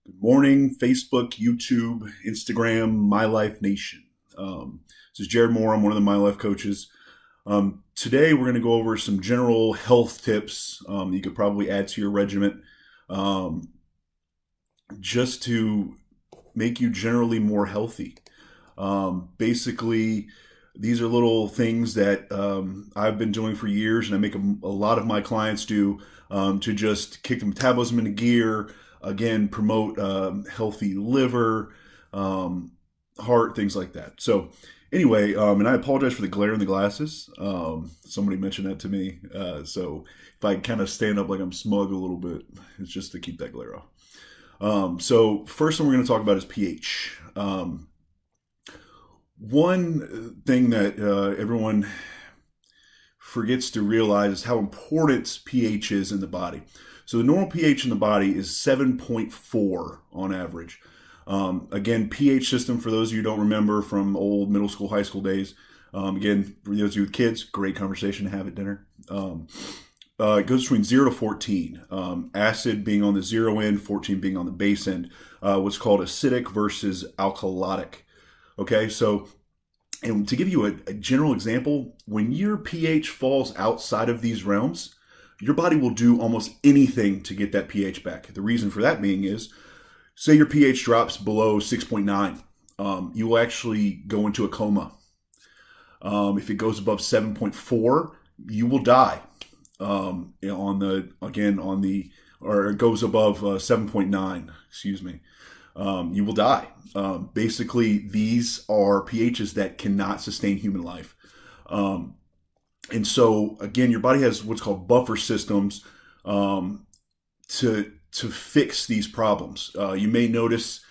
Good morning, Facebook, YouTube, Instagram, My Life Nation. This is Jared Moore. I'm one of the My Life coaches. Today, we're going to go over some general health tips you could probably add to your regimen um, just to make you generally more healthy. Basically, these are little things that I've been doing for years, and I make a lot of my clients do to just kick the metabolism into gear. Again, promote healthy liver, heart, things like that. So, anyway, and I apologize for the glare in the glasses. Somebody mentioned that to me. So, if I kind of stand up like I'm smug a little bit, it's just to keep that glare off. So, first thing we're going to talk about is pH. One thing that everyone forgets to realize is how important pH is in the body. So the normal pH in the body is 7.4 on average. Again, pH system, for those of you who don't remember from old middle school, high school days, again, for those of you with kids, great conversation to have at dinner. It goes between 0 to 14. Acid being on the 0 end, 14 being on the base end. What's called acidic versus alkalotic. Okay, so, and to give you a general example, when your pH falls outside of these realms, your body will do almost anything to get that pH back. The reason for that being is, say your pH drops below 6.9, you will actually go into a coma. If it goes above 7.4, you will die. Or it goes above 7.9, excuse me, you will die. Basically, these are pHs that cannot sustain human life. And so, again, your body has what's called buffer systems to fix these problems. You may notice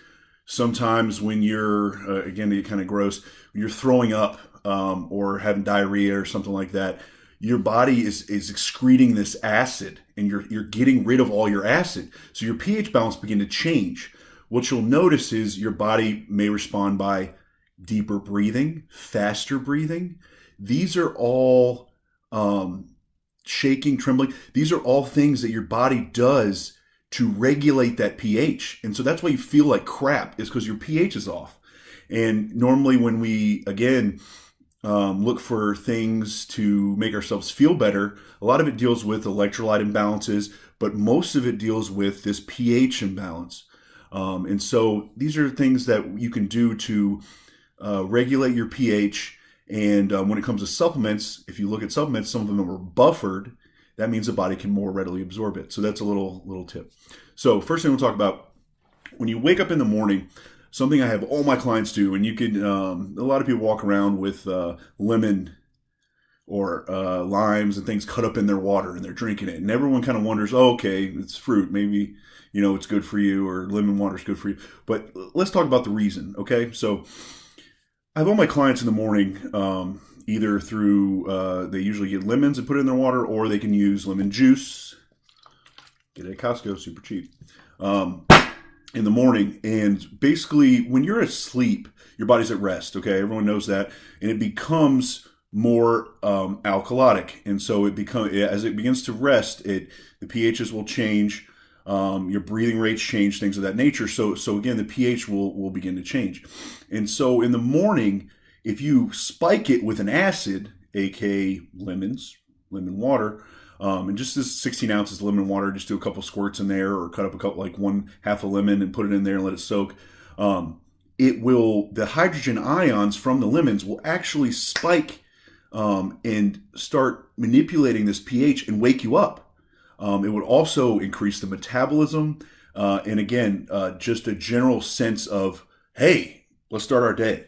sometimes when you're, again, it's kind of gross, when you're throwing up or having diarrhea or something like that, your body is excreting this acid, and you're getting rid of all your acid. So your pH balance begin to change. What you'll notice is your body may respond by deeper breathing, faster breathing. These are all shaking, trembling. These are all things that your body does to regulate that pH. And so that's why you feel like crap, is because your pH is off. And normally when we, again, look for things to make ourselves feel better, a lot of it deals with electrolyte imbalances, but most of it deals with this pH imbalance. And so these are things that you can do to regulate your pH. And when it comes to supplements, if you look at supplements, some of them are buffered. That means the body can more readily absorb it. So that's a little tip. So first thing we'll talk about, when you wake up in the morning, something I have all my clients do, and you can, a lot of people walk around with lemon or limes and things cut up in their water, and they're drinking it. And everyone kind of wonders, oh, okay, it's fruit. Maybe, it's good for you, or lemon water is good for you. But let's talk about the reason, okay? So I have all my clients in the morning, either through, they usually get lemons and put it in their water, or they can use lemon juice. Get it at Costco, super cheap. In the morning. And basically, when you're asleep, your body's at rest, okay? Everyone knows that. And it becomes more alkalotic. And so as it begins to rest, the pHs will change. Your breathing rates change, things of that nature. So again, the pH will begin to change. And so in the morning, if you spike it with an acid, aka lemon water, and just this 16 ounces of lemon water, just do a couple squirts in there, or cut up one half a lemon and put it in there and let it soak. The hydrogen ions from the lemons will actually spike and start manipulating this pH and wake you up. It would also increase the metabolism, and again, just a general sense of, hey, let's start our day.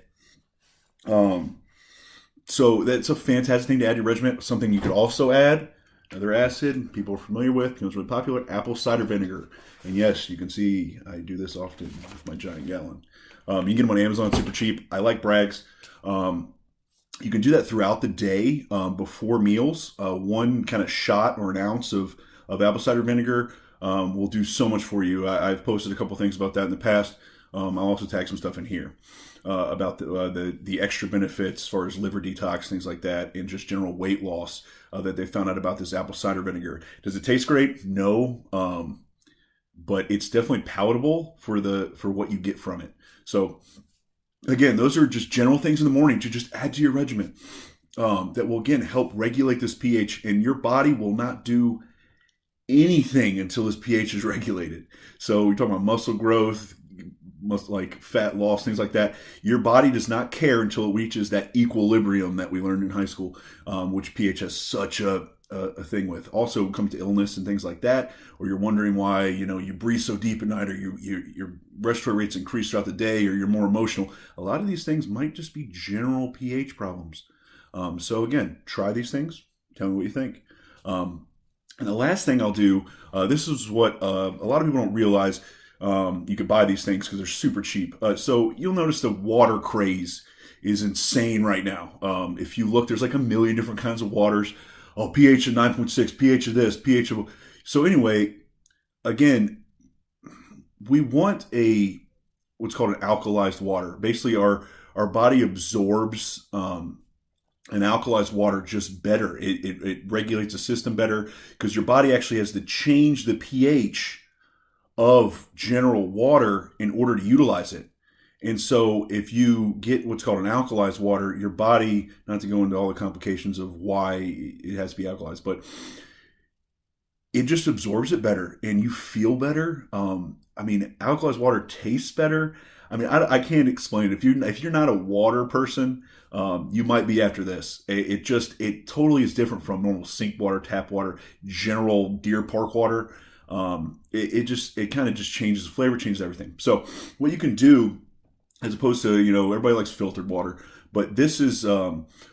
So that's a fantastic thing to add to your regimen. Something you could also add, another acid people are familiar with, becomes really popular, apple cider vinegar. And yes, you can see I do this often with my giant gallon. You can get them on Amazon, super cheap. I like Bragg's. You can do that throughout the day before meals. One kind of shot or an ounce of apple cider vinegar will do so much for you. I've posted a couple things about that in the past. I'll also tag some stuff in here about the extra benefits as far as liver detox, things like that, and just general weight loss that they found out about this apple cider vinegar. Does it taste great? No. but it's definitely palatable for what you get from it. So again, those are just general things in the morning to just add to your regimen that will again help regulate this pH, and your body will not do anything until this pH is regulated. So we're talking about muscle growth, like fat loss, things like that. Your body does not care until it reaches that equilibrium that we learned in high school, which pH has such a thing with. Also, when it comes to illness and things like that, or you're wondering why you breathe so deep at night, or your respiratory rates increase throughout the day, or you're more emotional. A lot of these things might just be general pH problems. So again, try these things. Tell me what you think. And the last thing I'll do, this is what a lot of people don't realize. You could buy these things because they're super cheap. So you'll notice the water craze is insane right now. If you look, there's like a million different kinds of waters. Oh, pH of 9.6, pH of this, pH of... So anyway, again, we want what's called an alkalized water. Basically, our body absorbs an alkalized water just better. It regulates the system better because your body actually has to change the pH of general water in order to utilize it. And so if you get what's called an alkalized water, your body, not to go into all the complications of why it has to be alkalized, but it just absorbs it better and you feel better. Alkalized water tastes better. I can't explain it. If you're not a water person, you might be after this. It totally is different from normal sink water, tap water, general Deer Park water. It kind of just changes the flavor, changes everything. So what you can do, as opposed to, everybody likes filtered water, but this is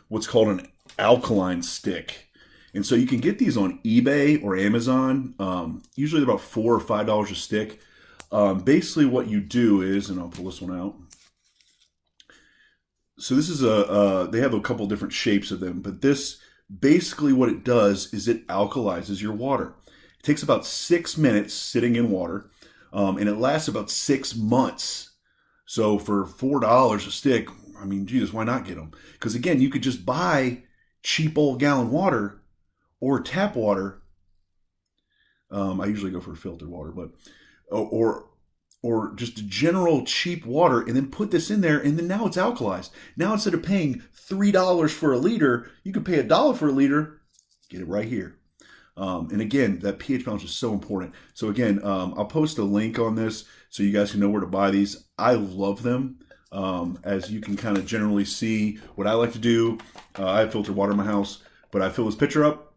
what's called an alkaline stick. And so you can get these on eBay or Amazon. Usually they're about $4 or $5 a stick. Basically what you do is, and I'll pull this one out. So this is they have a couple different shapes of them, but this, basically what it does is it alkalizes your water. It takes about 6 minutes sitting in water, and it lasts about 6 months. So for $4 a stick, Jesus, why not get them? Because again, you could just buy cheap old gallon water or tap water. I usually go for filtered water, but or just general cheap water, and then put this in there, and then now it's alkalized. Now instead of paying $3 for a liter, you could pay $1 for a liter. Get it right here. And again, that pH balance is so important. So again, I'll post a link on this so you guys can know where to buy these. I love them. As you can kind of generally see, what I like to do, I have filtered water in my house, but I fill this pitcher up.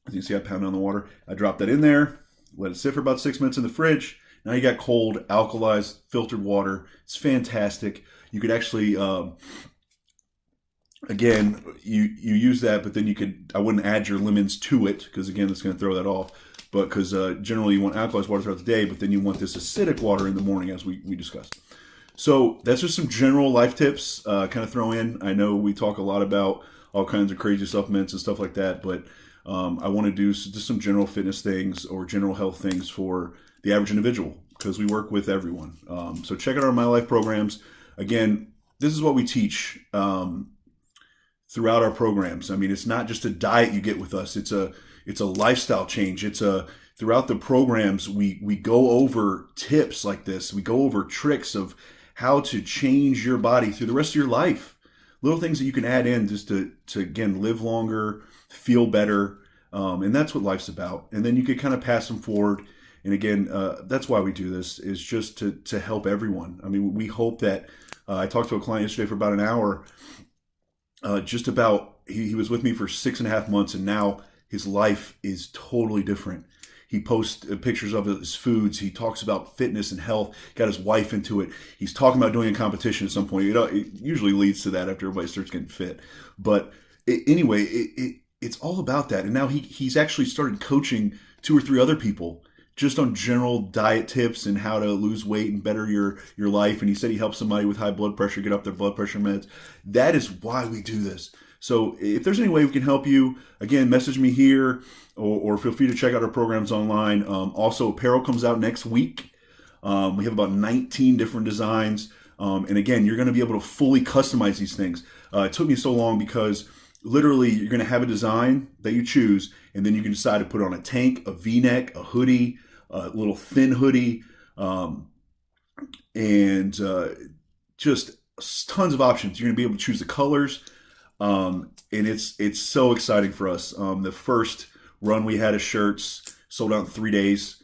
As you can see, I pound on the water. I drop that in there, let it sit for about 6 minutes in the fridge. Now you got cold, alkalized, filtered water. It's fantastic. You could actually... Again, you use that, but then I wouldn't add your lemons to it because again, it's going to throw that off. But because generally you want alkalized water throughout the day, but then you want this acidic water in the morning, as we discussed. So that's just some general life tips kind of throw in. I know we talk a lot about all kinds of crazy supplements and stuff like that, but I want to do just some general fitness things or general health things for the average individual because we work with everyone. So check out our My Life programs. Again, this is what we teach throughout our programs. It's not just a diet you get with us. It's a lifestyle change. Throughout the programs, we go over tips like this. We go over tricks of how to change your body through the rest of your life. Little things that you can add in just to again, live longer, feel better. And that's what life's about. And then you could kind of pass them forward. And again, that's why we do this, is just to help everyone. We hope that, I talked to a client yesterday for about an hour, just about, he was with me for 6.5 months, and now his life is totally different. He posts pictures of his foods. He talks about fitness and health, got his wife into it. He's talking about doing a competition at some point. It usually leads to that after everybody starts getting fit. But anyway, it's all about that. And now he's actually started coaching 2 or 3 other people just on general diet tips and how to lose weight and better your life. And he said he helped somebody with high blood pressure get up their blood pressure meds. That is why we do this. So if there's any way we can help you, again, message me here or feel free to check out our programs online. Also, apparel comes out next week. We have about 19 different designs. And again, you're going to be able to fully customize these things. It took me so long because literally you're going to have a design that you choose, and then you can decide to put on a tank, a V-neck, a hoodie, a little thin hoodie, and just tons of options. You're going to be able to choose the colors, and it's so exciting for us. The first run we had of shirts sold out in 3 days.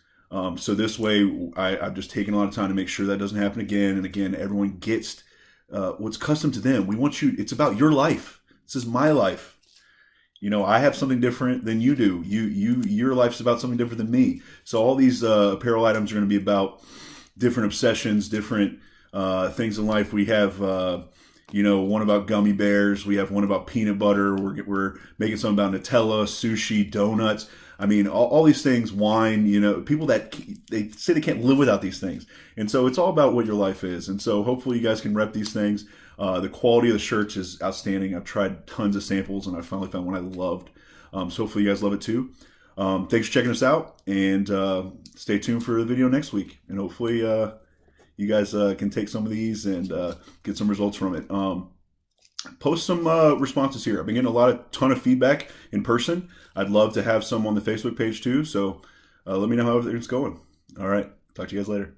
So this way, I've just taken a lot of time to make sure that doesn't happen again. And again, everyone gets what's custom to them. We want you. It's about your life. This is my life. You know, I have something different than you do. Your life's about something different than me. So all these apparel items are going to be about different obsessions, different things in life. We have, one about gummy bears. We have one about peanut butter. We're making something about Nutella, sushi, donuts. I mean, all these things, wine, people that they say they can't live without these things. And so it's all about what your life is. And so hopefully you guys can rep these things. The quality of the shirts is outstanding. I've tried tons of samples and I finally found one I loved. So hopefully you guys love it too. Thanks for checking us out, and stay tuned for the video next week. And hopefully you guys can take some of these and get some results from it. Post some responses here. I've been getting a ton of feedback in person. I'd love to have some on the Facebook page too. So let me know how everything's going. All right. Talk to you guys later.